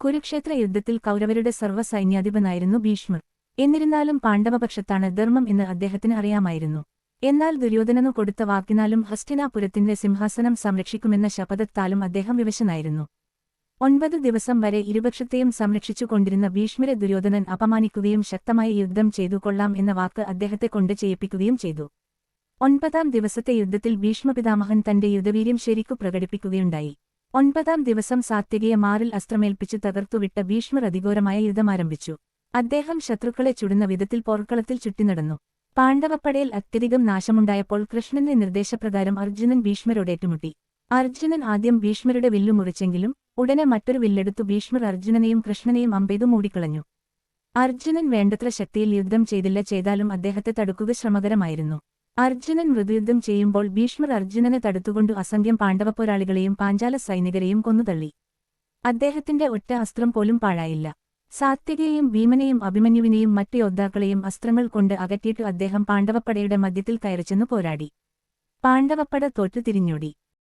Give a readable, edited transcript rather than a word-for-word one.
കുരുക്ഷേത്ര യുദ്ധത്തിൽ കൗരവരുടെ സർവ്വസൈന്യാധിപനായിരുന്നു ഭീഷ്മർ. എന്നിരുന്നാലും പാണ്ഡവപക്ഷത്താണ് ധർമ്മം എന്ന് അദ്ദേഹത്തിന് അറിയാമായിരുന്നു. എന്നാൽ ദുര്യോധനനു കൊടുത്ത വാക്കിനാലും ഹസ്തിനാപുരത്തിന്റെ സിംഹാസനം സംരക്ഷിക്കുമെന്ന ശപഥത്താലും അദ്ദേഹം വിവശനായിരുന്നു. 9 ദിവസം വരെ ഇരുപക്ഷത്തെയും സംരക്ഷിച്ചുകൊണ്ടിരുന്ന ഭീഷ്മരെ ദുര്യോധനൻ അപമാനിക്കുകയും ശക്തമായി യുദ്ധം ചെയ്തു കൊള്ളാം എന്ന വാക്ക് അദ്ദേഹത്തെക്കൊണ്ട് ചെയ്യിപ്പിക്കുകയും ചെയ്തു. 9ാം ദിവസത്തെ യുദ്ധത്തിൽ ഭീഷ്മപിതാമഹൻ തന്റെ യുദ്ധവീര്യം ശരിക്കു പ്രകടിപ്പിക്കുകയുണ്ടായി. 9ാം ദിവസം സാത്വികയെ മാറിൽ അസ്ത്രമേൽപ്പിച്ചു തകർത്തുവിട്ട ഭീഷ്മർ അതിഘോരമായ യുദ്ധമാരംഭിച്ചു. അദ്ദേഹം ശത്രുക്കളെ ചുടുന്ന വിധത്തിൽ പോർക്കളത്തിൽ ചുറ്റിനടന്നു. പാണ്ഡവപ്പടയിൽ അത്യധികം നാശമുണ്ടായപ്പോൾ കൃഷ്ണന്റെ നിർദ്ദേശപ്രകാരം അർജുനൻ ഭീഷ്മരോടേറ്റുമുട്ടി. അർജുനൻ ആദ്യം ഭീഷ്മരുടെ വില്ലു മുറിച്ചെങ്കിലും ഉടനെ മറ്റൊരു വില്ലെടുത്തു ഭീഷ്മർ അർജുനനെയും കൃഷ്ണനെയും അമ്പെയ്തു മൂടിക്കളഞ്ഞു. അർജുനൻ വേണ്ടത്ര ശക്തിയിൽ യുദ്ധം ചെയ്താലും അദ്ദേഹത്തെ തടുക്കുക ശ്രമകരമായിരുന്നു. അർജുനൻ മൃദുയുദ്ധം ചെയ്യുമ്പോൾ ഭീഷ്മർ അർജുനനെ തടുത്തുകൊണ്ടു അസംഖ്യം പാണ്ഡവപ്പോരാളികളെയും പാഞ്ചാല സൈനികരെയും കൊന്നുതള്ളി. അദ്ദേഹത്തിന്റെ ഒറ്റ അസ്ത്രം പോലും പാഴായില്ല. സാത്വികയെയും ഭീമനെയും അഭിമന്യുവിനെയും മറ്റു യോദ്ധാക്കളെയും അസ്ത്രങ്ങൾ കൊണ്ട് അകറ്റിയിട്ടു അദ്ദേഹം പാണ്ഡവപ്പടയുടെ മധ്യത്തിൽ കയറിച്ചെന്നു പോരാടി. പാണ്ഡവപ്പട തോറ്റു തിരിഞ്ഞോടി.